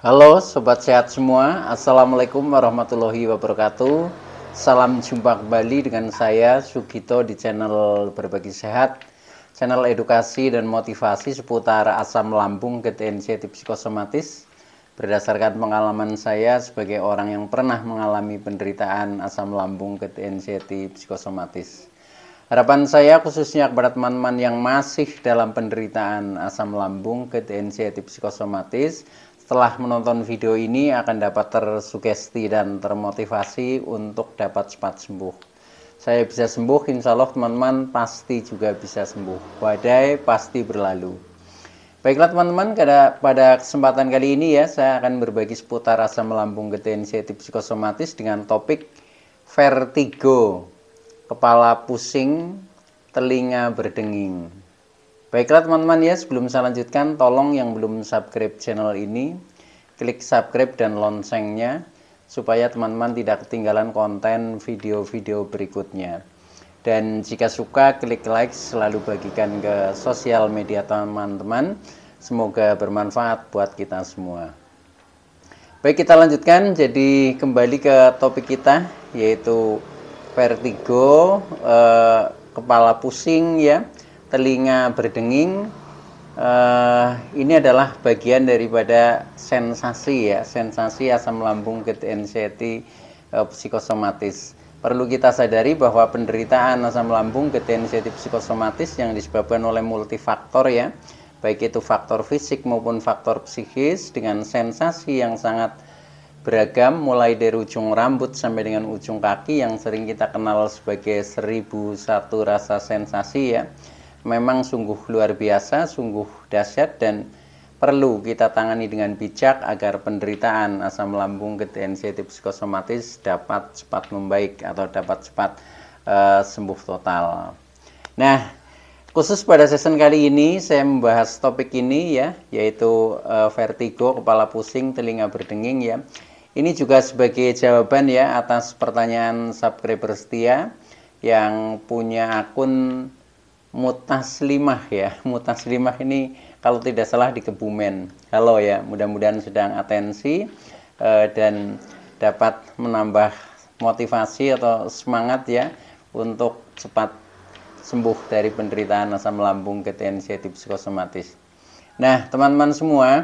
Halo Sobat Sehat semua, Assalamualaikum warahmatullahi wabarakatuh. Salam jumpa kembali dengan saya Sugito di channel Berbagi Sehat, channel edukasi dan motivasi seputar asam lambung, GTNC psikosomatis. Berdasarkan pengalaman saya sebagai orang yang pernah mengalami penderitaan asam lambung, GTNC psikosomatis. Harapan saya khususnya kepada teman-teman yang masih dalam penderitaan asam lambung, GTNC psikosomatis, setelah menonton video ini akan dapat tersugesti dan termotivasi untuk dapat cepat sembuh. Saya bisa sembuh, insya Allah teman-teman pasti juga bisa sembuh. Badai pasti berlalu. Baiklah teman-teman, pada kesempatan kali ini ya, saya akan berbagi seputar asam lambung, GTNC psikosomatis dengan topik vertigo, kepala pusing, telinga berdenging. Baiklah teman-teman ya, sebelum saya lanjutkan, tolong yang belum subscribe channel ini, klik subscribe dan loncengnya, supaya teman-teman tidak ketinggalan konten video-video berikutnya. Dan jika suka, klik like, selalu bagikan ke sosial media teman-teman. Semoga bermanfaat buat kita semua. Baik, kita lanjutkan, jadi kembali ke topik kita, yaitu vertigo, kepala pusing ya, telinga berdenging. Ini adalah bagian daripada sensasi ya, sensasi asam lambung GTNC psikosomatis. Perlu kita sadari bahwa penderitaan asam lambung GTNC psikosomatis yang disebabkan oleh multifaktor ya, baik itu faktor fisik maupun faktor psikis, dengan sensasi yang sangat beragam, mulai dari ujung rambut sampai dengan ujung kaki yang sering kita kenal sebagai 1001 rasa sensasi ya. Memang sungguh luar biasa, sungguh dahsyat, dan perlu kita tangani dengan bijak agar penderitaan asam lambung GTNC psikosomatis dapat cepat membaik atau dapat cepat sembuh total. Nah, khusus pada season kali ini saya membahas topik ini ya, yaitu vertigo, kepala pusing, telinga berdenging ya. Ini juga sebagai jawaban ya atas pertanyaan subscriber setia yang punya akun Mutaslimah ya. Mutaslimah ini kalau tidak salah di Kebumen. Halo ya, mudah-mudahan sedang atensi dan dapat menambah motivasi atau semangat ya untuk cepat sembuh dari penderitaan asam lambung GTNC psikosomatis. Nah, teman-teman semua,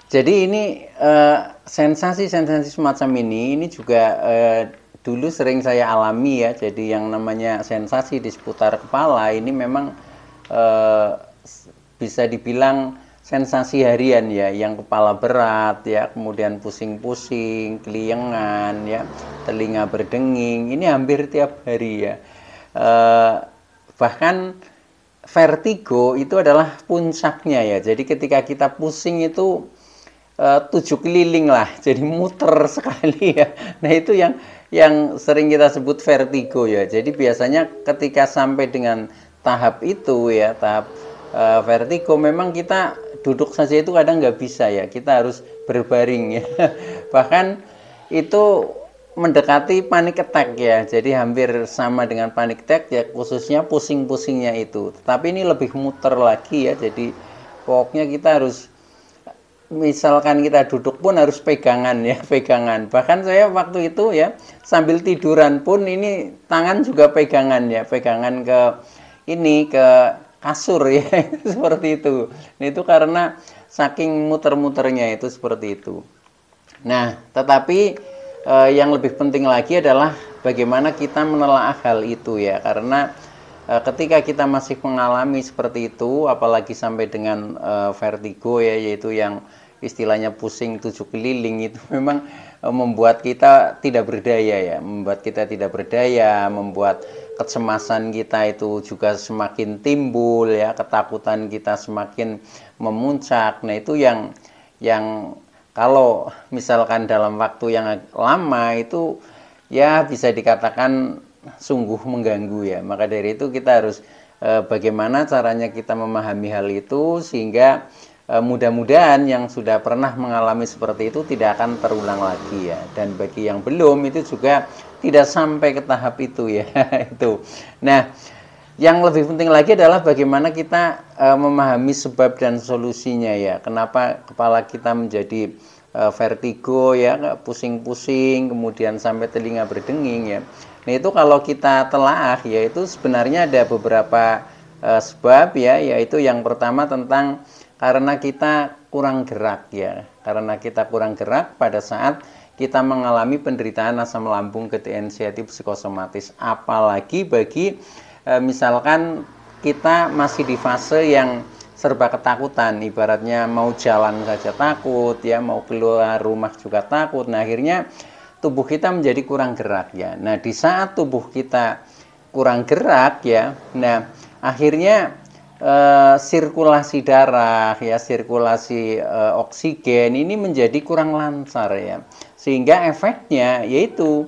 jadi ini sensasi-sensasi semacam ini juga dulu sering saya alami ya. Jadi yang namanya sensasi di seputar kepala ini memang bisa dibilang sensasi harian ya, yang kepala berat ya, kemudian pusing-pusing, keliengan ya, telinga berdenging, ini hampir tiap hari ya. Bahkan vertigo itu adalah puncaknya ya. Jadi ketika kita pusing itu 7 keliling lah, jadi muter sekali ya. Nah itu yang sering kita sebut vertigo ya. Jadi biasanya ketika sampai dengan tahap itu ya, tahap vertigo, memang kita duduk saja itu kadang nggak bisa ya, kita harus berbaring ya. Bahkan itu mendekati panic attack ya, jadi hampir sama dengan panic attack ya, khususnya pusing-pusingnya itu. Tetapi ini lebih muter lagi ya, jadi pokoknya kita harus, misalkan kita duduk pun harus pegangan ya, pegangan. Bahkan saya waktu itu ya sambil tiduran pun ini tangan juga pegangan ya, pegangan ke ini, ke kasur ya. Seperti itu. Nah, itu karena saking muter-muternya itu seperti itu. Nah, tetapi yang lebih penting lagi adalah bagaimana kita menelaah hal itu ya, karena ketika kita masih mengalami seperti itu, apalagi sampai dengan vertigo ya, yaitu yang istilahnya pusing 7 keliling, itu memang membuat kita tidak berdaya ya, membuat kita tidak berdaya, membuat kecemasan kita itu juga semakin timbul ya, ketakutan kita semakin memuncak. Nah itu yang kalau misalkan dalam waktu yang lama itu ya bisa dikatakan sungguh mengganggu ya. Maka dari itu kita harus bagaimana caranya kita memahami hal itu, sehingga mudah-mudahan yang sudah pernah mengalami seperti itu tidak akan terulang lagi ya. Dan bagi yang belum, itu juga tidak sampai ke tahap itu ya. Itu. Nah, Yang lebih penting lagi adalah bagaimana kita memahami sebab dan solusinya ya. Kenapa kepala kita menjadi vertigo ya, pusing-pusing, kemudian sampai telinga berdenging ya. Nah itu kalau kita telaah ya, itu sebenarnya ada beberapa sebab ya, yaitu yang pertama tentang karena kita kurang gerak ya. Karena kita kurang gerak pada saat kita mengalami penderitaan asam lambung ketensiatif psikosomatis, apalagi bagi misalkan kita masih di fase yang serba ketakutan, ibaratnya mau jalan saja takut ya, mau keluar rumah juga takut. Nah akhirnya tubuh kita menjadi kurang gerak ya. Nah di saat tubuh kita kurang gerak ya, nah akhirnya sirkulasi darah ya, sirkulasi oksigen ini menjadi kurang lancar ya, sehingga efeknya yaitu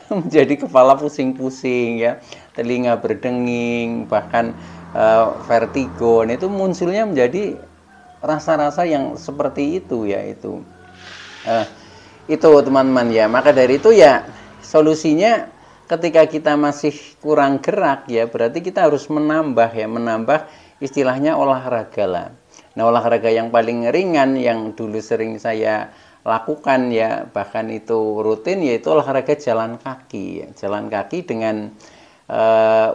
menjadi kepala pusing-pusing ya, telinga berdenging, bahkan vertigo. Nah, itu munculnya menjadi rasa-rasa yang seperti itu ya, itu teman-teman ya. Maka dari itu ya solusinya ketika kita masih kurang gerak ya, berarti kita harus menambah istilahnya olahraga lah. Nah olahraga yang paling ringan yang dulu sering saya lakukan ya, bahkan itu rutin, yaitu olahraga jalan kaki ya. Jalan kaki dengan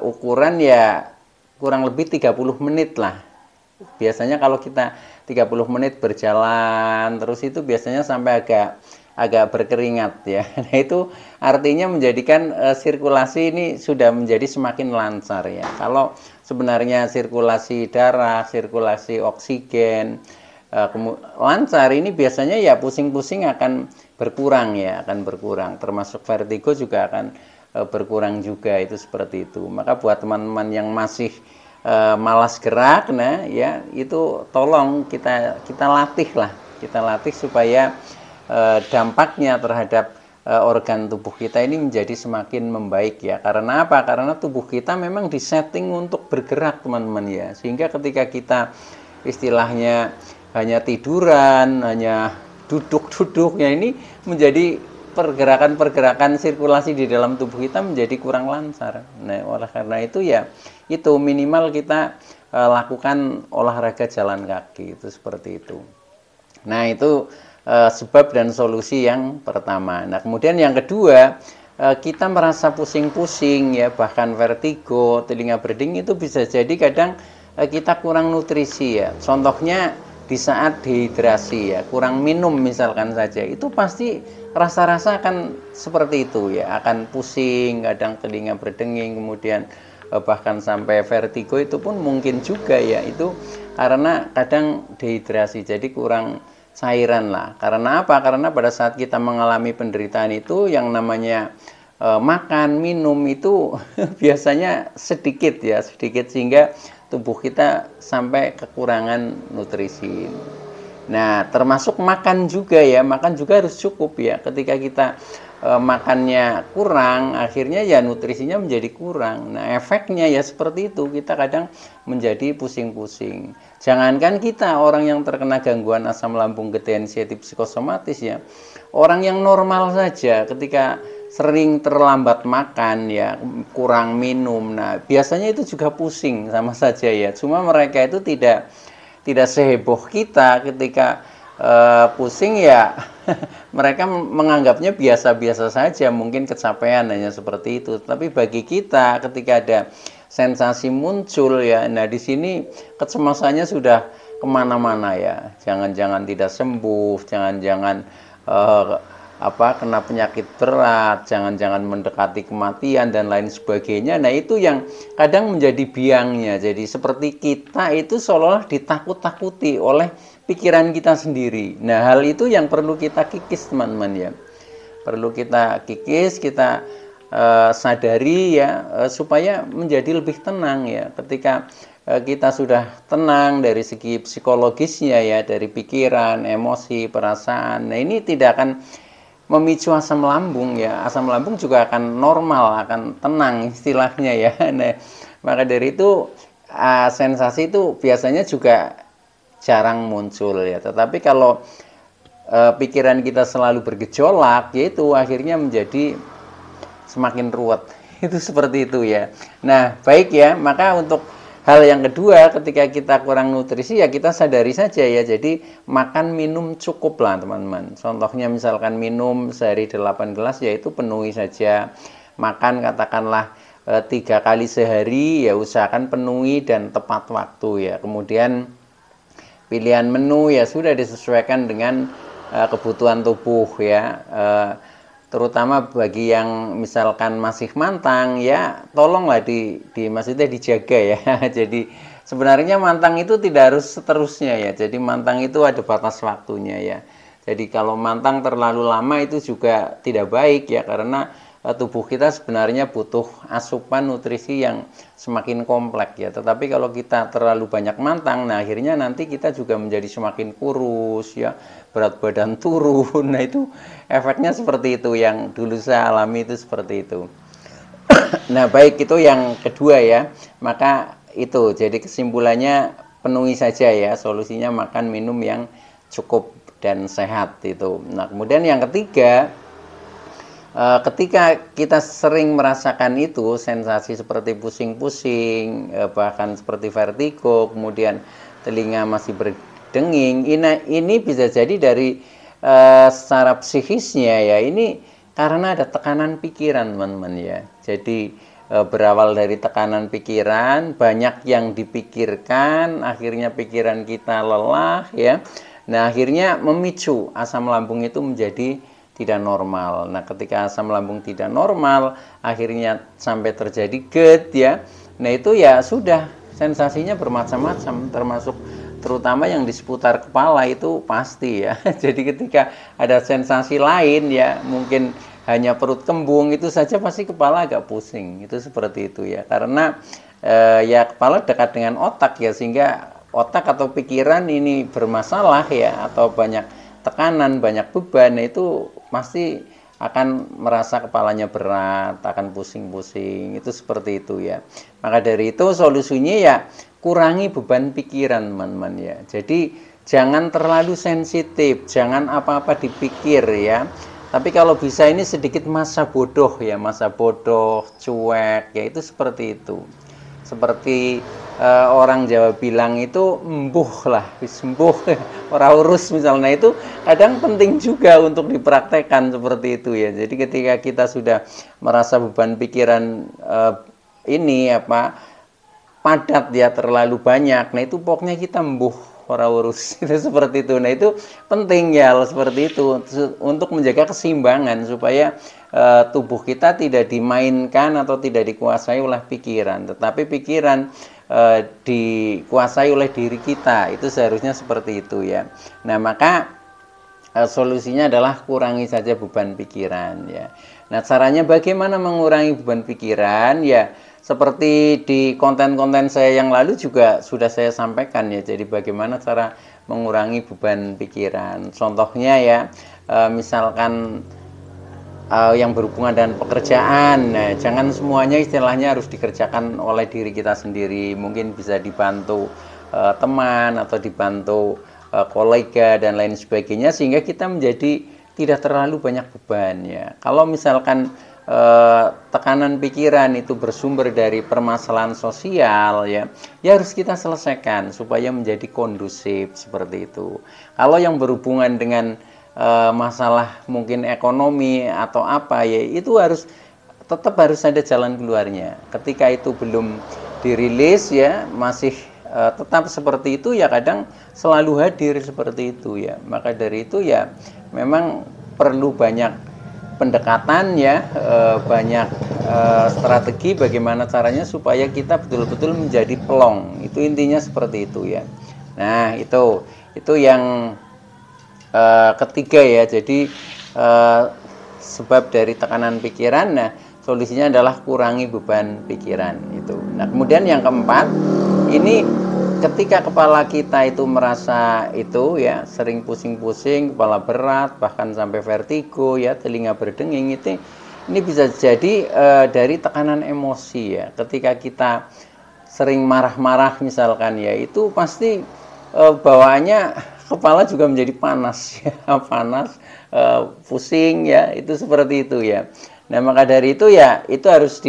ukuran ya kurang lebih 30 menit lah. Biasanya kalau kita 30 menit berjalan terus itu biasanya sampai agak berkeringat ya. Nah itu artinya menjadikan sirkulasi ini sudah menjadi semakin lancar ya. Kalau sebenarnya sirkulasi darah, sirkulasi oksigen lancar, ini biasanya ya pusing-pusing akan berkurang ya, akan berkurang. Termasuk vertigo juga akan berkurang juga, itu seperti itu. Maka buat teman-teman yang masih malas gerak, nah ya itu tolong kita latih lah, kita latih supaya dampaknya terhadap organ tubuh kita ini menjadi semakin membaik ya. Karena apa? Karena tubuh kita memang disetting untuk bergerak teman-teman ya, sehingga ketika kita istilahnya hanya tiduran, hanya duduk-duduk ya, ini menjadi pergerakan-pergerakan sirkulasi di dalam tubuh kita menjadi kurang lancar. Nah, oleh karena itu ya, itu minimal kita lakukan olahraga jalan kaki, itu seperti itu. Nah, itu sebab dan solusi yang pertama. Nah, kemudian yang kedua, kita merasa pusing-pusing ya, bahkan vertigo, telinga berdenging, itu bisa jadi kadang kita kurang nutrisi ya. Contohnya di saat dehidrasi ya, kurang minum misalkan saja, itu pasti rasa-rasa akan seperti itu ya, akan pusing, kadang telinga berdenging, kemudian bahkan sampai vertigo itu pun mungkin juga ya, itu karena kadang dehidrasi, jadi kurang cairan lah. Karena apa? Karena pada saat kita mengalami penderitaan itu yang namanya makan, minum itu biasanya sedikit ya, sedikit, sehingga tubuh kita sampai kekurangan nutrisi. Nah, termasuk makan juga ya, makan juga harus cukup ya. Ketika kita makannya kurang, akhirnya ya nutrisinya menjadi kurang. Nah, efeknya ya seperti itu, kita kadang menjadi pusing-pusing. Jangankan kita orang yang terkena gangguan asam lambung ketensiatif psikosomatis ya, orang yang normal saja ketika sering terlambat makan ya, kurang minum, nah biasanya itu juga pusing sama saja ya. Cuma mereka itu tidak seheboh kita ketika pusing ya. Mereka menganggapnya biasa-biasa saja, mungkin kecapean, hanya seperti itu. Tapi bagi kita ketika ada sensasi muncul ya, nah di sini kecemasannya sudah kemana-mana ya. Jangan-jangan tidak sembuh, jangan-jangan kena penyakit berat, jangan-jangan mendekati kematian dan lain sebagainya. Nah itu yang kadang menjadi biangnya. Jadi seperti kita itu seolah-olah ditakut-takuti oleh pikiran kita sendiri. Nah hal itu yang perlu kita kikis teman-teman ya. Perlu kita kikis, kita sadari ya, supaya menjadi lebih tenang ya. Ketika kita sudah tenang dari segi psikologisnya ya, dari pikiran, emosi, perasaan, nah ini tidak akan memicu asam lambung ya. Asam lambung juga akan normal, akan tenang istilahnya ya. Nah, maka dari itu sensasi itu biasanya juga jarang muncul ya. Tetapi kalau pikiran kita selalu bergejolak, yaitu akhirnya menjadi semakin ruwet Itu seperti itu ya. Nah, baik ya. Maka untuk hal yang kedua, ketika kita kurang nutrisi ya kita sadari saja ya. Jadi makan minum cukup lah teman-teman. Contohnya misalkan minum sehari 8 gelas ya itu penuhi saja. Makan katakanlah 3 kali sehari ya usahakan penuhi dan tepat waktu ya. Kemudian pilihan menu ya sudah disesuaikan dengan kebutuhan tubuh ya. Terutama bagi yang misalkan masih mantang ya tolonglah maksudnya dijaga ya. Jadi sebenarnya mantang itu tidak harus seterusnya ya. Jadi mantang itu ada batas waktunya ya. Jadi kalau mantang terlalu lama itu juga tidak baik ya, karena tubuh kita sebenarnya butuh asupan nutrisi yang semakin kompleks ya. Tetapi kalau kita terlalu banyak mantang, nah akhirnya nanti kita juga menjadi semakin kurus ya, berat badan turun. Nah itu efeknya seperti itu, yang dulu saya alami itu seperti itu. Nah baik, itu yang kedua ya. Maka itu jadi kesimpulannya penuhi saja ya, solusinya makan minum yang cukup dan sehat itu. Nah kemudian yang ketiga, ketika kita sering merasakan itu sensasi seperti pusing-pusing, bahkan seperti vertigo, kemudian telinga masih berdenging, ini bisa jadi dari secara psikisnya ya, ini karena ada tekanan pikiran teman-teman ya. Jadi berawal dari tekanan pikiran, banyak yang dipikirkan, akhirnya pikiran kita lelah ya. Nah akhirnya memicu asam lambung itu menjadi tidak normal. Nah ketika asam lambung tidak normal, akhirnya sampai terjadi GERD ya. Nah itu ya sudah, sensasinya bermacam-macam, termasuk terutama yang di seputar kepala itu pasti ya. Jadi ketika ada sensasi lain ya, mungkin hanya perut kembung, itu saja pasti kepala agak pusing. Itu seperti itu ya, karena ya kepala dekat dengan otak ya, sehingga otak atau pikiran ini bermasalah ya, atau banyak tekanan, banyak beban, itu pasti akan merasa kepalanya berat, akan pusing-pusing, itu seperti itu ya. Maka dari itu solusinya ya kurangi beban pikiran teman-teman ya. Jadi jangan terlalu sensitif, jangan apa-apa dipikir ya. Tapi kalau bisa ini sedikit masa bodoh ya, masa bodoh, cuek ya, itu seperti itu. Seperti orang Jawa bilang itu embuh lah, sembuh ora urus misalnya, itu kadang penting juga untuk dipraktekkan seperti itu ya. Jadi ketika kita sudah merasa beban pikiran ini padat ya, terlalu banyak, nah itu pokoknya kita embuh ora urus itu seperti itu. Nah itu penting ya seperti itu untuk menjaga keseimbangan supaya tubuh kita tidak dimainkan atau tidak dikuasai oleh pikiran, tetapi pikiran dikuasai oleh diri kita. Itu seharusnya seperti itu ya. Nah maka solusinya adalah kurangi saja beban pikiran ya. Nah caranya bagaimana mengurangi beban pikiran ya, seperti di konten-konten saya yang lalu juga sudah saya sampaikan ya. Jadi bagaimana cara mengurangi beban pikiran, contohnya ya misalkan yang berhubungan dengan pekerjaan. Nah, jangan semuanya istilahnya harus dikerjakan oleh diri kita sendiri. Mungkin bisa dibantu teman atau dibantu kolega dan lain sebagainya, sehingga kita menjadi tidak terlalu banyak beban ya. Kalau misalkan tekanan pikiran itu bersumber dari permasalahan sosial ya, ya harus kita selesaikan supaya menjadi kondusif seperti itu. Kalau yang berhubungan dengan masalah mungkin ekonomi atau apa ya, itu tetap harus ada jalan keluarnya. Ketika itu belum dirilis ya, masih tetap seperti itu ya, kadang selalu hadir seperti itu ya. Maka dari itu ya memang perlu banyak pendekatan ya, banyak strategi bagaimana caranya supaya kita betul-betul menjadi plong. Itu intinya seperti itu ya. Nah itu yang ketiga ya. Jadi sebab dari tekanan pikiran, nah solusinya adalah kurangi beban pikiran itu. Nah kemudian yang keempat, ini ketika kepala kita itu merasa itu ya sering pusing-pusing, kepala berat, bahkan sampai vertigo ya, telinga berdenging, ini bisa jadi dari tekanan emosi ya. Ketika kita sering marah-marah misalkan ya, itu pasti bawaannya kepala juga menjadi panas ya, panas, pusing ya, itu seperti itu ya. Nah, maka dari itu ya itu harus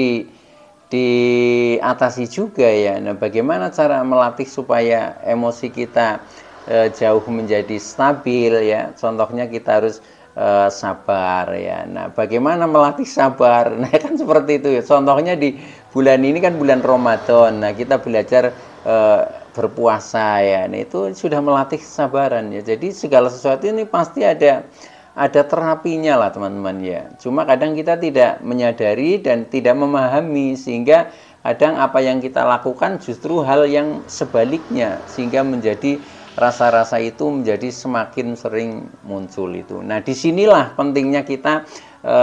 diatasi juga ya. Nah, bagaimana cara melatih supaya emosi kita jauh menjadi stabil ya? Contohnya kita harus sabar ya. Nah, bagaimana melatih sabar? Nah, kan seperti itu ya. Contohnya di bulan ini kan bulan Ramadan. Nah, kita belajar berpuasa ya. Nah, itu sudah melatih kesabaran ya. Jadi segala sesuatu ini pasti ada terapinya lah teman-teman ya. Cuma kadang kita tidak menyadari dan tidak memahami, sehingga kadang apa yang kita lakukan justru hal yang sebaliknya, sehingga menjadi rasa-rasa itu menjadi semakin sering muncul itu. Nah, disinilah pentingnya kita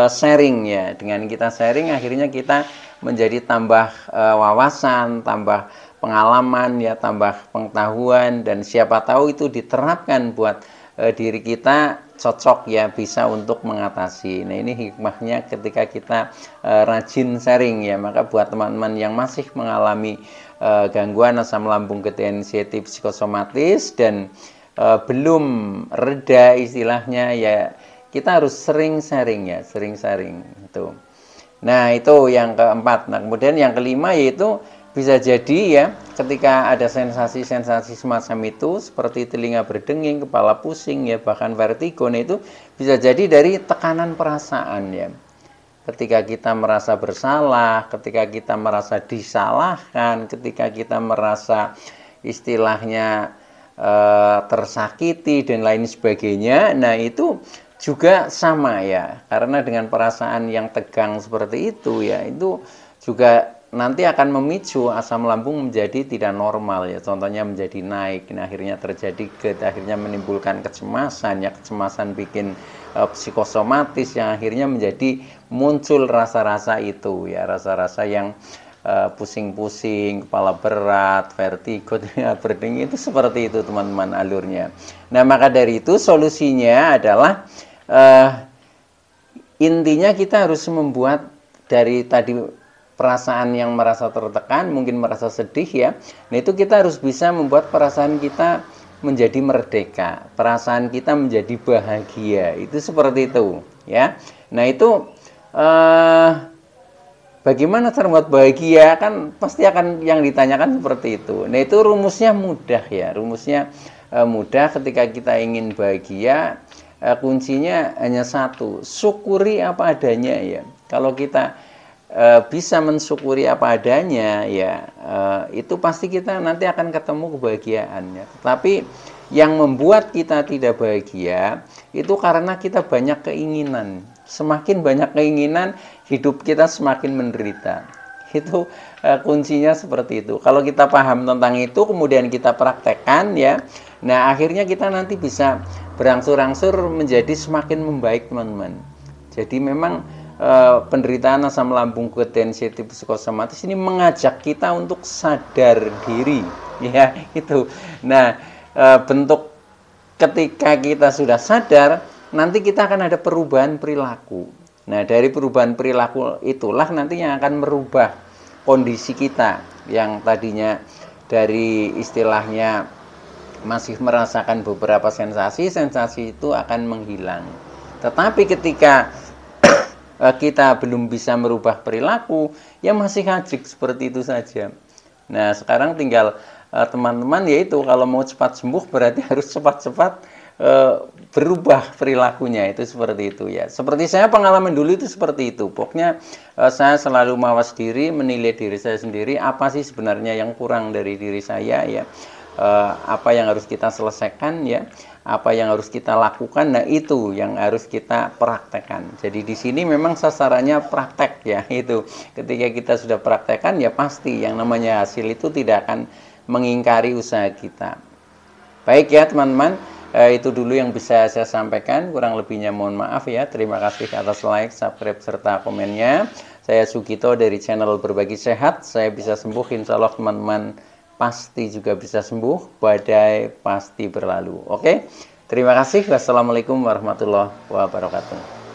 sharing ya. Dengan kita sharing akhirnya kita menjadi tambah wawasan, tambah pengalaman ya, tambah pengetahuan, dan siapa tahu itu diterapkan buat diri kita cocok ya, bisa untuk mengatasi. Nah, ini hikmahnya ketika kita rajin sharing ya. Maka buat teman-teman yang masih mengalami gangguan asam lambung ketidaksensitif psikosomatis dan belum reda istilahnya ya, kita harus sering sharing ya, sering sharing itu. Nah, itu yang keempat. Nah, kemudian yang kelima yaitu bisa jadi ya, ketika ada sensasi-sensasi semacam itu, seperti telinga berdenging, kepala pusing ya, bahkan vertigo, nah itu bisa jadi dari tekanan perasaan ya. Ketika kita merasa bersalah, ketika kita merasa disalahkan, ketika kita merasa istilahnya tersakiti dan lain sebagainya, nah itu juga sama ya, karena dengan perasaan yang tegang seperti itu ya, itu juga nanti akan memicu asam lambung menjadi tidak normal ya, contohnya menjadi naik. Nah, akhirnya terjadi GERD, akhirnya menimbulkan kecemasan ya, kecemasan bikin psikosomatis yang akhirnya menjadi muncul rasa-rasa itu ya, rasa-rasa yang pusing-pusing, kepala berat, vertigo, berdenging, itu seperti itu teman-teman alurnya. Nah, maka dari itu solusinya adalah intinya kita harus membuat dari tadi perasaan yang merasa tertekan, mungkin merasa sedih ya. Nah, itu kita harus bisa membuat perasaan kita menjadi merdeka, perasaan kita menjadi bahagia. Itu seperti itu ya. Nah, itu bagaimana cara membuat bahagia, kan pasti akan yang ditanyakan seperti itu. Nah, itu rumusnya mudah ya. Rumusnya mudah. Ketika kita ingin bahagia, kuncinya hanya satu, syukuri apa adanya ya. Kalau kita bisa mensyukuri apa adanya ya, itu pasti kita nanti akan ketemu kebahagiaannya. Tetapi yang membuat kita tidak bahagia itu karena kita banyak keinginan. Semakin banyak keinginan, hidup kita semakin menderita. Itu kuncinya seperti itu. Kalau kita paham tentang itu, kemudian kita praktekkan ya, nah akhirnya kita nanti bisa berangsur-angsur menjadi semakin membaik teman-teman. Jadi memang penderitaan asam lambung ketidaksensitif psikosomatis ini mengajak kita untuk sadar diri ya, itu. Nah, bentuk ketika kita sudah sadar, nanti kita akan ada perubahan perilaku. Nah, dari perubahan perilaku itulah nanti yang akan merubah kondisi kita yang tadinya dari istilahnya masih merasakan beberapa sensasi itu akan menghilang. Tetapi ketika kita belum bisa merubah perilaku, ya masih hajik seperti itu saja. Nah, sekarang tinggal teman-teman yaitu kalau mau cepat sembuh berarti harus cepat-cepat berubah perilakunya, itu seperti itu ya. Seperti saya pengalaman dulu itu seperti itu. Pokoknya saya selalu mawas diri, menilai diri saya sendiri, apa sih sebenarnya yang kurang dari diri saya ya. Apa yang harus kita selesaikan ya, apa yang harus kita lakukan, nah itu yang harus kita praktekkan. Jadi di sini memang sasarannya praktek ya, itu ketika kita sudah praktekkan ya pasti yang namanya hasil itu tidak akan mengingkari usaha kita. Baik ya teman-teman, itu dulu yang bisa saya sampaikan, kurang lebihnya mohon maaf ya. Terima kasih atas like, subscribe, serta komennya. Saya Sugito dari channel Berbagi Sehat. Saya bisa sembuh, insya Allah teman-teman pasti juga bisa sembuh, badai pasti berlalu. Oke, terima kasih. Wassalamualaikum warahmatullahi wabarakatuh.